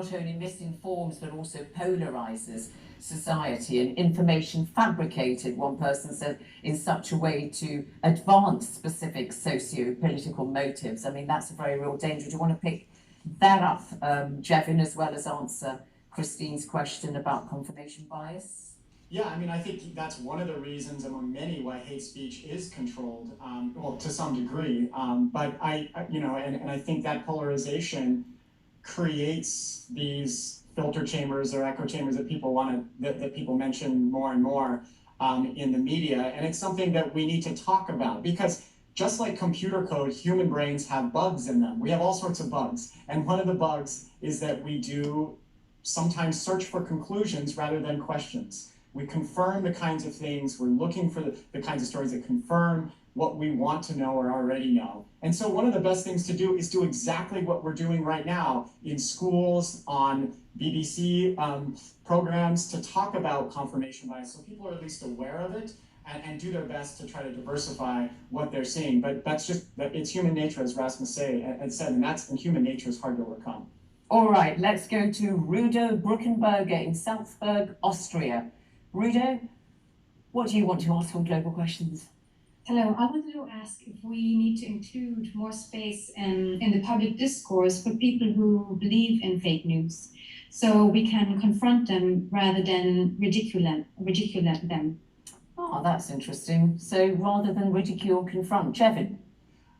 not only misinforms but also polarizes society, and information fabricated, one person said, in such a way to advance specific socio-political motives. I mean, that's a very real danger. Do you want to pick that up, Jevin, as well as answer Christine's question about confirmation bias? Yeah, I mean, I think that's one of the reasons among many why hate speech is controlled, well, to some degree. But and I think that polarization creates these filter chambers or echo chambers that people that people mention more and more in the media. And it's something that we need to talk about, because just like computer code, human brains have bugs in them. We have all sorts of bugs. And one of the bugs is that we do sometimes search for conclusions rather than questions. We confirm the kinds of things, we're looking for the kinds of stories that confirm what we want to know or already know. And so one of the best things to do is do exactly what we're doing right now in schools, on BBC programs, to talk about confirmation bias, so people are at least aware of it and do their best to try to diversify what they're seeing. But that's just, it's human nature, as Rasmus said, and human nature is hard to overcome. All right, let's go to Rudo Bruckenberger in Salzburg, Austria. Rudo, what do you want to ask on Global Questions? Hello, I wanted to ask if we need to include more space in the public discourse for people who believe in fake news, so we can confront them rather than ridicule them. Oh, that's interesting. So rather than ridicule, confront. Jevin?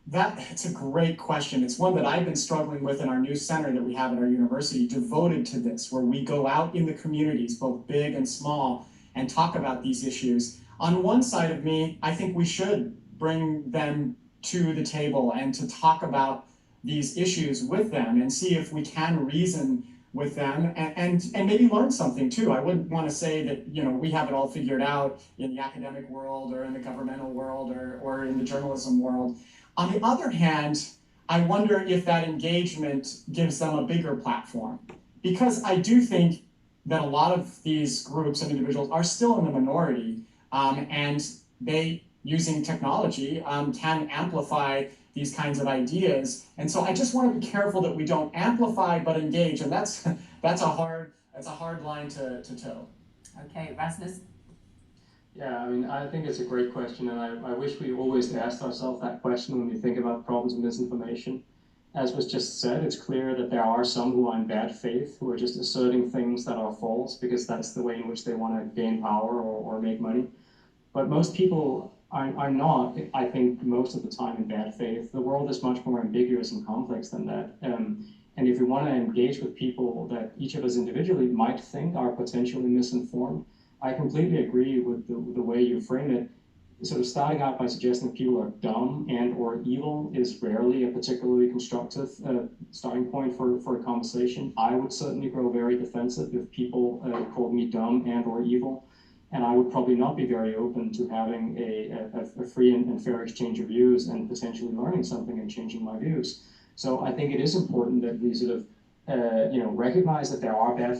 That's a great question. It's one that I've been struggling with in our new center that we have at our university, devoted to this, where we go out in the communities, both big and small, and talk about these issues. On one side of me, I think we should bring them to the table and to talk about these issues with them and see if we can reason with them and maybe learn something too. I wouldn't want to say that, we have it all figured out in the academic world or in the governmental world or in the journalism world. On the other hand, I wonder if that engagement gives them a bigger platform, because I do think that a lot of these groups and individuals are still in the minority, and they, using technology, can amplify these kinds of ideas. And so I just want to be careful that we don't amplify but engage, and that's a hard line to toe. Okay, Rasmus? Yeah, I mean, I think it's a great question, and I wish we always asked ourselves that question when we think about problems with misinformation. As was just said, it's clear that there are some who are in bad faith, who are just asserting things that are false because that's the way in which they want to gain power or make money. But most people are not, I think, most of the time in bad faith. The world is much more ambiguous and complex than that. And if we want to engage with people that each of us individually might think are potentially misinformed, I completely agree with the way you frame it. Sort of starting out by suggesting that people are dumb and or evil is rarely a particularly constructive starting point for a conversation. I would certainly grow very defensive if people called me dumb and or evil, and I would probably not be very open to having a free and fair exchange of views and potentially learning something and changing my views. So I think it is important that we sort of recognize that there are bad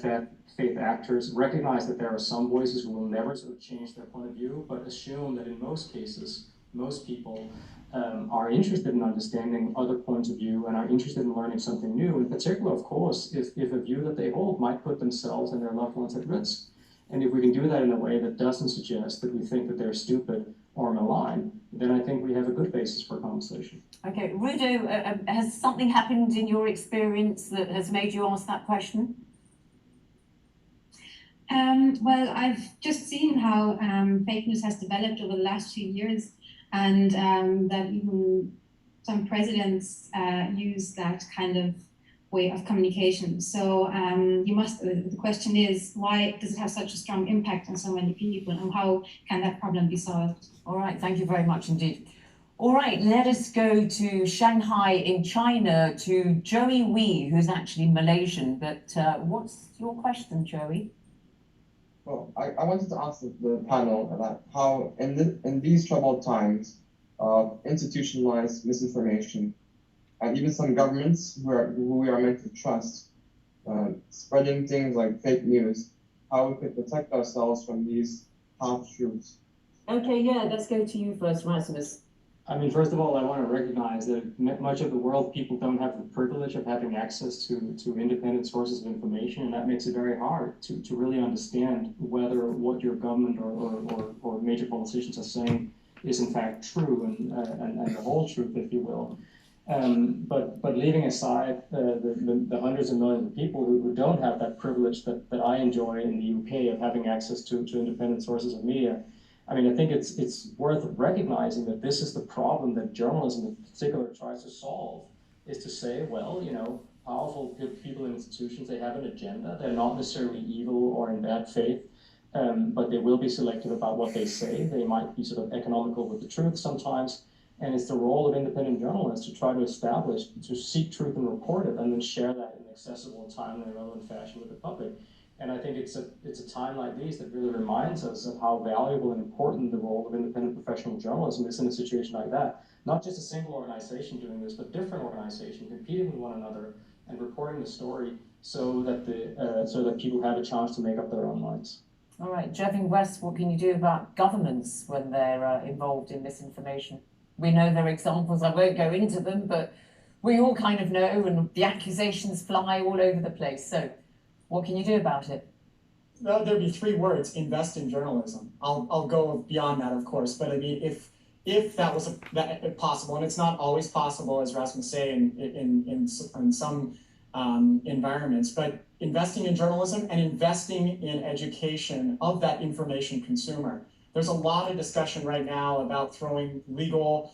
faith actors, recognize that there are some voices who will never sort of change their point of view, but assume that in most cases, most people are interested in understanding other points of view and are interested in learning something new. In particular, of course, if a view that they hold might put themselves and their loved ones at risk. And if we can do that in a way that doesn't suggest that we think that they're stupid or malign, then I think we have a good basis for a conversation. Okay, Rudo, has something happened in your experience that has made you ask that question? Well, I've just seen how fake news has developed over the last few years, and that even some presidents use that kind of way of communication. So the question is, why does it have such a strong impact on so many people, and how can that problem be solved? All right, thank you very much indeed. All right, let us go to Shanghai in China, to Joey Wee, who's actually Malaysian. But what's your question, Joey? Well, I wanted to ask the panel about how, in these troubled times of institutionalized misinformation, and even some governments who we are meant to trust, spreading things like fake news, how we could protect ourselves from these half-truths. Okay, yeah, let's go to you first, Rasmus. I mean, first of all, I want to recognize that much of the world, people don't have the privilege of having access to independent sources of information, and that makes it very hard to really understand whether what your government or major politicians are saying is in fact true and the whole truth, if you will. But leaving aside the hundreds of millions of people who don't have that privilege that I enjoy in the UK of having access to independent sources of media, I mean, I think it's worth recognizing that this is the problem that journalism in particular tries to solve, is to say, well, you know, powerful people and institutions, they have an agenda. They're not necessarily evil or in bad faith, but they will be selective about what they say. They might be sort of economical with the truth sometimes. And it's the role of independent journalists to try to establish, to seek truth and report it, and then share that in accessible, timely, and relevant fashion with the public. And I think it's a time like these that really reminds us of how valuable and important the role of independent professional journalism is in a situation like that. Not just a single organization doing this, but different organizations competing with one another and reporting the story so that people have a chance to make up their own minds. All right, Jevin West, what can you do about governments when they're involved in misinformation? We know there are examples, I won't go into them, but we all kind of know, and the accusations fly all over the place. So what can you do about it? Well, there'd be three words: invest in journalism. I'll go beyond that, of course, but I mean, if that was possible, and it's not always possible, as Rasmus say, in some environments, but investing in journalism and investing in education of that information consumer. There's a lot of discussion right now about throwing legal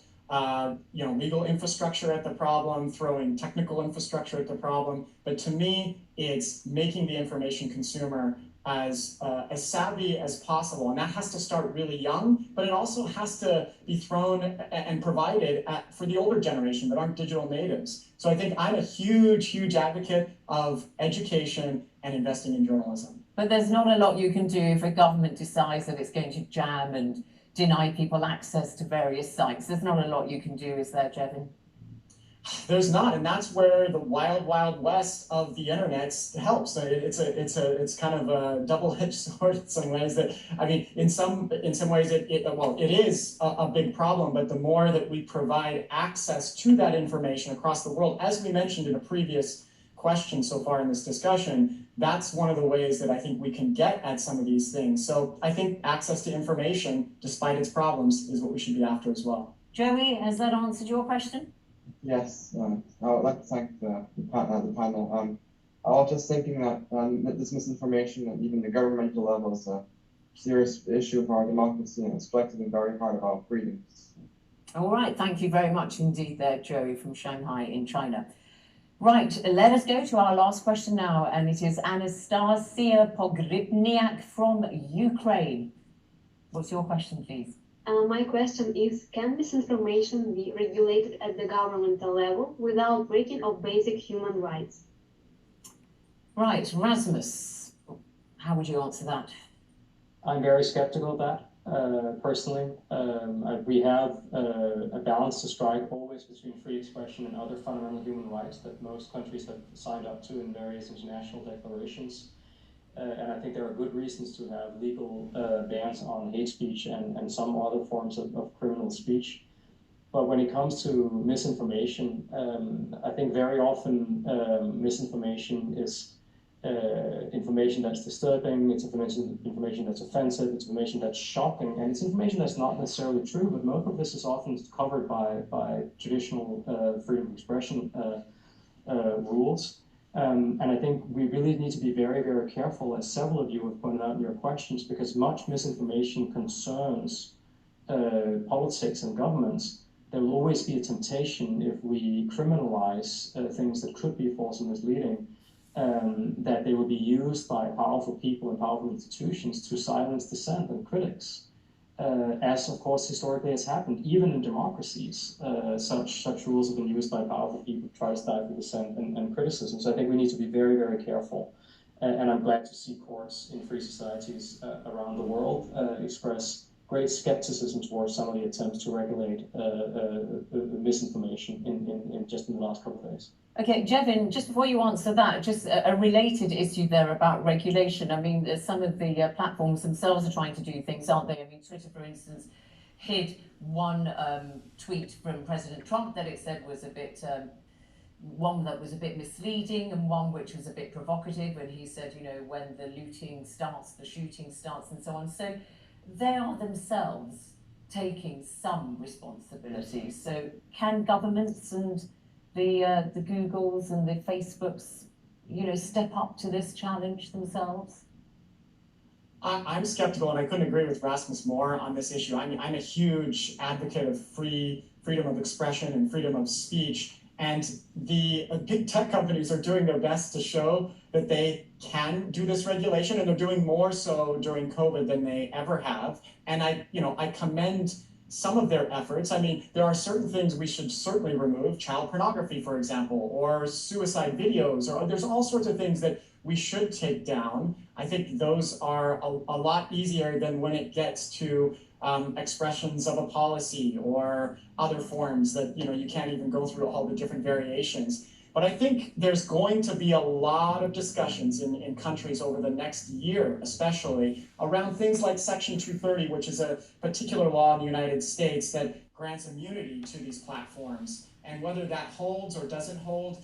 infrastructure at the problem, throwing technical infrastructure at the problem. But to me, it's making the information consumer as savvy as possible. And that has to start really young, but it also has to be thrown and provided for the older generation that aren't digital natives. So I think I'm a huge, huge advocate of education and investing in journalism. But there's not a lot you can do if a government decides that it's going to jam and deny people access to various sites. There's not a lot you can do, is there, Jevin? There's not, and that's where the wild, wild west of the internet helps. It's kind of a double-edged sword in some ways. That I mean, in some ways, it is a big problem. But the more that we provide access to that information across the world, as we mentioned in a previous question so far in this discussion, that's one of the ways that I think we can get at some of these things. So I think access to information, despite its problems, is what we should be after as well. Joey, has that answered your question? Yes, I would like to thank the panel. I was just thinking that this misinformation at even the governmental level is a serious issue of our democracy, and it's collectively very hard about freedoms. All right, thank you very much indeed there, Joey from Shanghai in China. Right, let us go to our last question now, and it is Anastasia Pogribniak from Ukraine. What's your question, please? My question is, can misinformation be regulated at the governmental level without breaking of basic human rights? Right, Rasmus, how would you answer that? I'm very skeptical of that, personally. We have a balance to strike always between free expression and other fundamental human rights that most countries have signed up to in various international declarations. And I think there are good reasons to have legal bans on hate speech and some other forms of criminal speech. But when it comes to misinformation, I think very often misinformation is information that's disturbing, it's information that's offensive, it's information that's shocking, and it's information that's not necessarily true, but most of this is often covered by traditional freedom of expression rules. And I think we really need to be very, very careful, as several of you have pointed out in your questions, because much misinformation concerns politics and governments. There will always be a temptation, if we criminalize things that could be false and misleading, that they will be used by powerful people and powerful institutions to silence dissent and critics. As of course historically has happened, even in democracies, such rules have been used by powerful people to try to stifle dissent and criticism. So I think we need to be very, very careful. And I'm glad to see courts in free societies around the world express great skepticism towards some of the attempts to regulate misinformation in just in the last couple of days. Okay, Jevin, just before you answer that, just a related issue there about regulation. I mean, some of the platforms themselves are trying to do things, aren't they? I mean, Twitter, for instance, hid one tweet from President Trump that it said was a bit, one that was a bit misleading and one which was a bit provocative, and he said, you know, when the looting starts, the shooting starts, and so on. So they are themselves taking some responsibility. So can governments and the Googles and the Facebooks, you know, step up to this challenge themselves? I'm skeptical, and I couldn't agree with Rasmus more on this issue. I'm a huge advocate of freedom of expression and freedom of speech, and the big tech companies are doing their best to show that they can do this regulation, and they're doing more so during COVID than they ever have. And I commend some of their efforts. I mean, there are certain things we should certainly remove, child pornography, for example, or suicide videos, or there's all sorts of things that we should take down. I think those are a lot easier than when it gets to expressions of a policy or other forms that you can't even go through all the different variations. But I think there's going to be a lot of discussions in countries over the next year, especially around things like Section 230, which is a particular law in the United States that grants immunity to these platforms. And whether that holds or doesn't hold,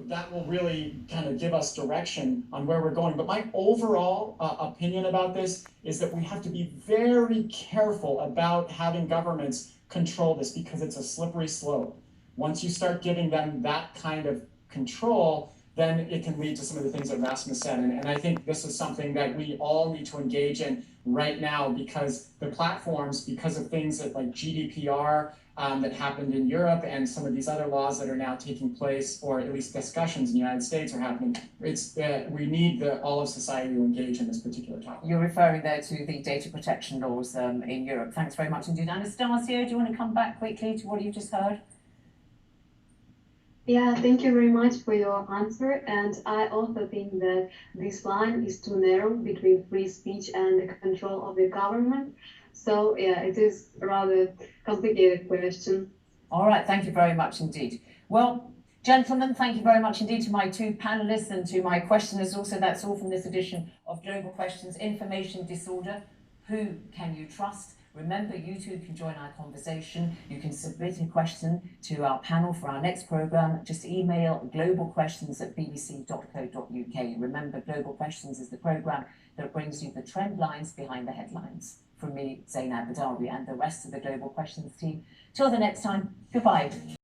that will really kind of give us direction on where we're going. But my overall opinion about this is that we have to be very careful about having governments control this, because it's a slippery slope. Once you start giving them that kind of control, then it can lead to some of the things that Rasmus said. And I think this is something that we all need to engage in right now, because the platforms, because of things that like GDPR that happened in Europe and some of these other laws that are now taking place, or at least discussions in the United States are happening, we need all of society to engage in this particular topic. You're referring there to the data protection laws in Europe. Thanks very much indeed. Anastasia, do you want to come back quickly to what you just heard? Yeah, thank you very much for your answer. And I also think that this line is too narrow between free speech and the control of the government. So yeah, it is a rather complicated question. All right, thank you very much indeed. Well, gentlemen, thank you very much indeed to my two panelists and to my questioners also. That's all from this edition of Global Questions. Information disorder, who can you trust? Remember, you too can join our conversation. You can submit a question to our panel for our next programme. Just email globalquestions@bbc.co.uk. Remember, Global Questions is the programme that brings you the trend lines behind the headlines. From me, Zainab Badawi, and the rest of the Global Questions team. Till the next time, goodbye.